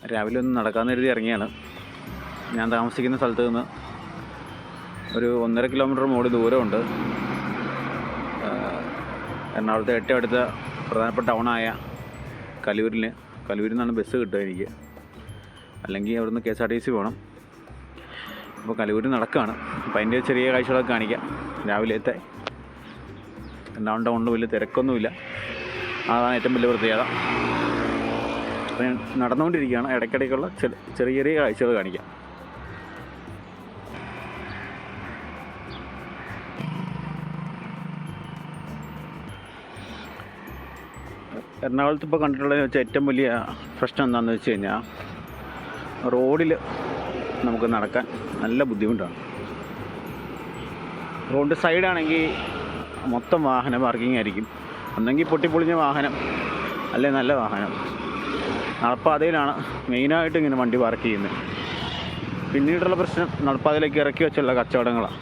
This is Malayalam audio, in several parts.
രാവിലെ ഒന്ന് നടക്കാമെന്ന് കരുതി ഇറങ്ങിയാണ്. ഞാൻ താമസിക്കുന്ന സ്ഥലത്ത് നിന്ന് ഒരു 1.5 കിലോമീറ്റർ മുകളിൽ ദൂരമുണ്ട്. എറണാകുളത്തെ ഏറ്റവും അടുത്ത പ്രധാനപ്പെട്ട ടൗണായ കലൂരിൽ നിന്നാണ് ബസ് കിട്ടുക എനിക്ക്, അല്ലെങ്കിൽ അവിടുന്ന് KSRTC പോകണം. അപ്പോൾ കലൂരിൽ നടക്കുകയാണ്. അപ്പോൾ അതിൻ്റെ ചെറിയ കാഴ്ചകളൊക്കെ കാണിക്കാം. രാവിലത്തെ എറണാകുളം ടൗണിൽ വലിയ തിരക്കൊന്നുമില്ല, അതാണ് ഏറ്റവും വലിയ പ്രത്യേകത. അപ്പോൾ ഞാൻ നടന്നുകൊണ്ടിരിക്കുകയാണ്. ഇടയ്ക്കിടയ്ക്കുള്ള ചെറിയ ചെറിയ കാഴ്ചകൾ കാണിക്കാം. എറണാകുളത്ത് ഇപ്പോൾ കണ്ടിട്ടുള്ളതെന്ന് വെച്ചാൽ ഏറ്റവും വലിയ പ്രശ്നം എന്താണെന്ന് വെച്ച് കഴിഞ്ഞാൽ റോഡിൽ നമുക്ക് നടക്കാൻ നല്ല ബുദ്ധിമുട്ടാണ്. റോഡ് സൈഡാണെങ്കിൽ മൊത്തം വാഹന പാർക്കിംഗ് ആയിരിക്കും. ഒന്നെങ്കിൽ പൊട്ടിപ്പൊളിഞ്ഞ വാഹനം, അല്ലെങ്കിൽ നല്ല വാഹനം. നടപ്പാതയിലാണ് മെയിനായിട്ട് ഇങ്ങനെ വണ്ടി പാർക്ക് ചെയ്യുന്നത്. പിന്നീടുള്ള പ്രശ്നം നടപ്പാതയിലേക്ക് ഇറക്കി വെച്ചുള്ള കച്ചവടങ്ങളാണ്.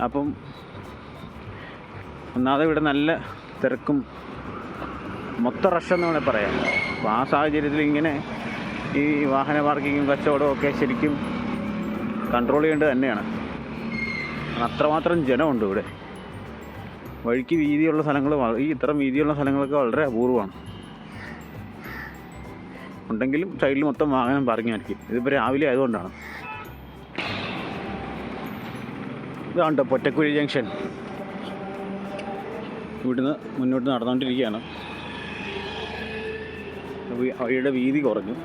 അപ്പം ഒന്നാമത് ഇവിടെ നല്ല തിരക്കും മൊത്തം റഷെന്ന് വേണേൽ പറയാം. അപ്പോൾ ആ സാഹചര്യത്തിൽ ഇങ്ങനെ ഈ വാഹന പാർക്കിങ്ങും കച്ചവടവും ഒക്കെ ശരിക്കും കൺട്രോൾ ചെയ്യേണ്ടത് തന്നെയാണ്. അത്രമാത്രം ജനമുണ്ട് ഇവിടെ. വഴിക്ക് വീതിയുള്ള സ്ഥലങ്ങൾ, ഈ ഇത്ര വീതിയുള്ള സ്ഥലങ്ങളൊക്കെ വളരെ അപൂർവമാണ്. ഉണ്ടെങ്കിലും സൈഡിൽ മൊത്തം വാഹനം പാർക്കിംഗ് ആയിരിക്കും. ഇതിപ്പോൾ രാവിലെ ആയതുകൊണ്ടാണ്. ഇതാണ്ടോ പൊറ്റക്കുഴി ജംഗ്ഷൻ. ഇവിടുന്ന് മുന്നോട്ട് നടന്നുകൊണ്ടിരിക്കുകയാണ്. വഴിയുടെ വീതി കുറഞ്ഞു.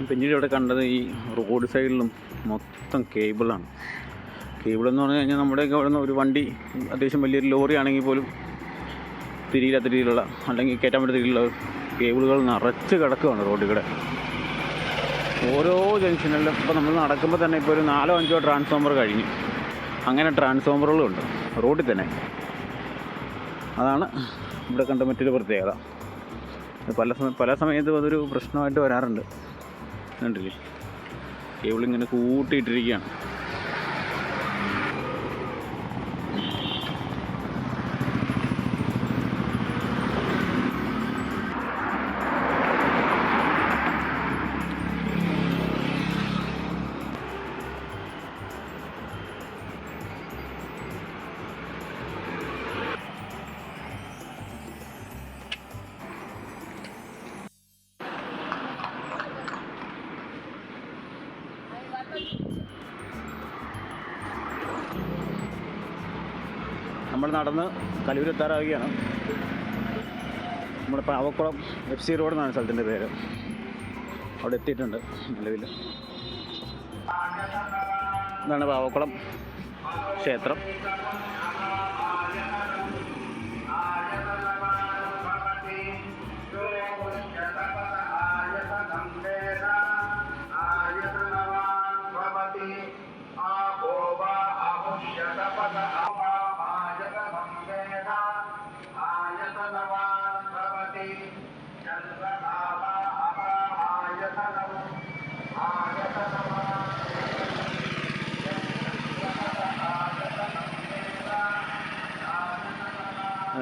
പിന്നീട് ഇവിടെ കണ്ടത് ഈ റോഡ് സൈഡിലും മൊത്തം കേബിളാണ്. കേബിളെന്ന് പറഞ്ഞു കഴിഞ്ഞാൽ നമ്മുടെയൊക്കെ അവിടെ നിന്ന് ഒരു വണ്ടി അത്യാവശ്യം വലിയൊരു ലോറി ആണെങ്കിൽ പോലും തിരിയില്ലാത്ത രീതിയിലുള്ള, അല്ലെങ്കിൽ കയറ്റാൻ പറ്റുന്ന രീതിയിലുള്ള കേബിളുകൾ നിറച്ച് കിടക്കുകയാണ് റോഡിൽ കൂടെ. ഓരോ ജംഗ്ഷനിലും ഇപ്പോൾ നമ്മൾ നടക്കുമ്പോൾ തന്നെ ഇപ്പോൾ ഒരു 4-5 ട്രാൻസ്ഫോമർ കഴിഞ്ഞു. അങ്ങനെ ട്രാൻസ്ഫോമറുകളുണ്ട് റോഡിൽ തന്നെ. അതാണ് ഇവിടെ കണ്ട മറ്റൊരു പ്രത്യേകത. പല സമയത്തും അതൊരു പ്രശ്നമായിട്ട് വരാറുണ്ട്. കണ്ടില്ലേ, കേബിളിങ്ങനെ കൂട്ടിയിട്ടിരിക്കുകയാണ്. നമ്മൾ നടന്ന് കലൂരെത്താറാവുകയാണ്. നമ്മുടെ പാവക്കുളം FC റോഡ് എന്നാണ് സ്ഥലത്തിൻ്റെ പേര്. അവിടെ എത്തിയിട്ടുണ്ട് നിലവിൽ. ഇതാണ് പാവക്കുളം ക്ഷേത്രം.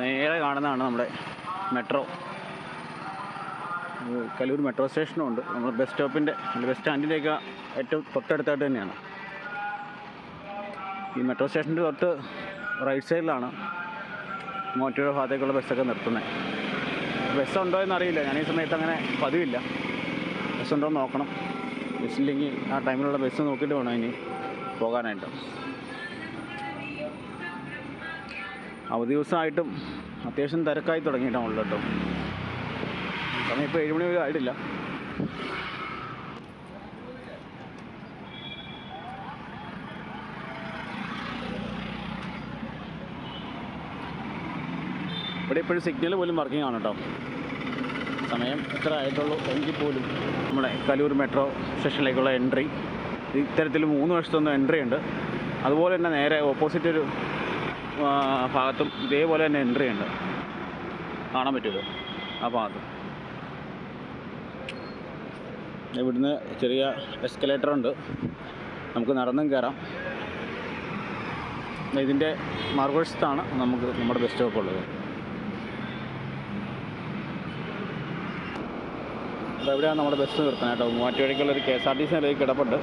നേരെ കാണുന്നതാണ് നമ്മുടെ മെട്രോ. കലൂർ മെട്രോ സ്റ്റേഷനും ഉണ്ട്. നമ്മൾ ബസ് സ്റ്റോപ്പിൻ്റെ ബസ് സ്റ്റാൻഡിലേക്ക് ഏറ്റവും തൊട്ടടുത്തായിട്ട് തന്നെയാണ്. ഈ മെട്രോ സ്റ്റേഷൻ്റെ തൊട്ട് റൈറ്റ് സൈഡിലാണ് മോറ്റോയുടെ ഭാഗത്തേക്കുള്ള ബസ്സൊക്കെ നിർത്തുന്നത്. ബസ്സുണ്ടോ എന്നറിയില്ല, ഞാൻ ഈ സമയത്ത് അങ്ങനെ പതിവില്ല. ബസ്സുണ്ടോ എന്ന് നോക്കണം. ബസ്സില്ലെങ്കിൽ ആ ടൈമിലുള്ള ബസ് നോക്കിയിട്ട് വേണം ഇനി പോകാനായിട്ട്. അവധി ദിവസമായിട്ടും അത്യാവശ്യം തിരക്കായി തുടങ്ങിയിട്ടാണല്ലോ കേട്ടോ. സമയം ഇപ്പോൾ 7 മണി ആയിട്ടില്ല. ഇവിടെ ഇപ്പോഴും സിഗ്നൽ പോലും വർക്കിംഗ് ആണ് കേട്ടോ. സമയം എത്ര ആയിട്ടുള്ളൂ എങ്കിൽ പോലും നമ്മുടെ കലൂർ മെട്രോ സ്റ്റേഷനിലേക്കുള്ള എൻട്രി ഇത്തരത്തിൽ 3 വശത്തൊന്നും എൻട്രി ഉണ്ട്. അതുപോലെ തന്നെ നേരെ ഓപ്പോസിറ്റ് ഒരു ഭാഗത്തും ഇതേപോലെ തന്നെ എൻട്രി ഉണ്ട്. കാണാൻ പറ്റുമല്ലോ ആ ഭാഗത്ത്. ഇവിടുന്ന് ചെറിയ എസ്കലേറ്റർ ഉണ്ട്, നമുക്ക് നടന്നും കയറാം. ഇതിൻ്റെ മറുവശത്താണ് നമുക്ക് നമ്മുടെ ബസ് സ്റ്റോപ്പ് ഉള്ളത്. അതെവിടെയാണ് നമ്മുടെ ബസ് നിർത്തുന്നത് കേട്ടോ. മൂവാറ്റുപുഴയ്ക്കുള്ളൊരു KSRTC നിലയിൽ കിടപ്പുണ്ട്.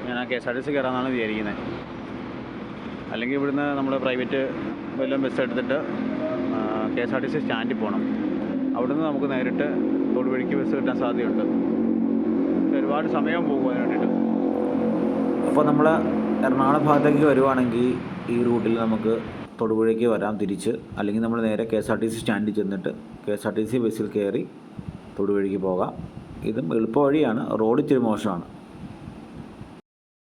ഞാൻ ആ KSRTC കയറാമെന്നാണ് വിചാരിക്കുന്നത്. അല്ലെങ്കിൽ ഇവിടുന്ന് നമ്മൾ പ്രൈവറ്റ് വല്ലതും ബസ് എടുത്തിട്ട് KSRTC സ്റ്റാൻഡിൽ പോകണം. അവിടുന്ന് നമുക്ക് നേരിട്ട് തൊടുപുഴയ്ക്ക് ബസ് കിട്ടാൻ സാധ്യതയുണ്ട്. ഒരുപാട് സമയം പോകും അതിന് വേണ്ടിയിട്ട്. അപ്പോൾ നമ്മൾ എറണാകുളം ഭാഗത്തേക്ക് വരുവാണെങ്കിൽ ഈ റൂട്ടിൽ നമുക്ക് തൊടുപുഴയ്ക്ക് വരാം തിരിച്ച്. അല്ലെങ്കിൽ നമ്മൾ നേരെ KSRTC സ്റ്റാൻഡിൽ ചെന്നിട്ട് KSRTC ബസ്സിൽ കയറി തൊടുപുഴയ്ക്ക് പോകാം. ഇതും എളുപ്പ വഴിയാണ്. റോഡ് ഇച്ചിരി മോശമാണ്.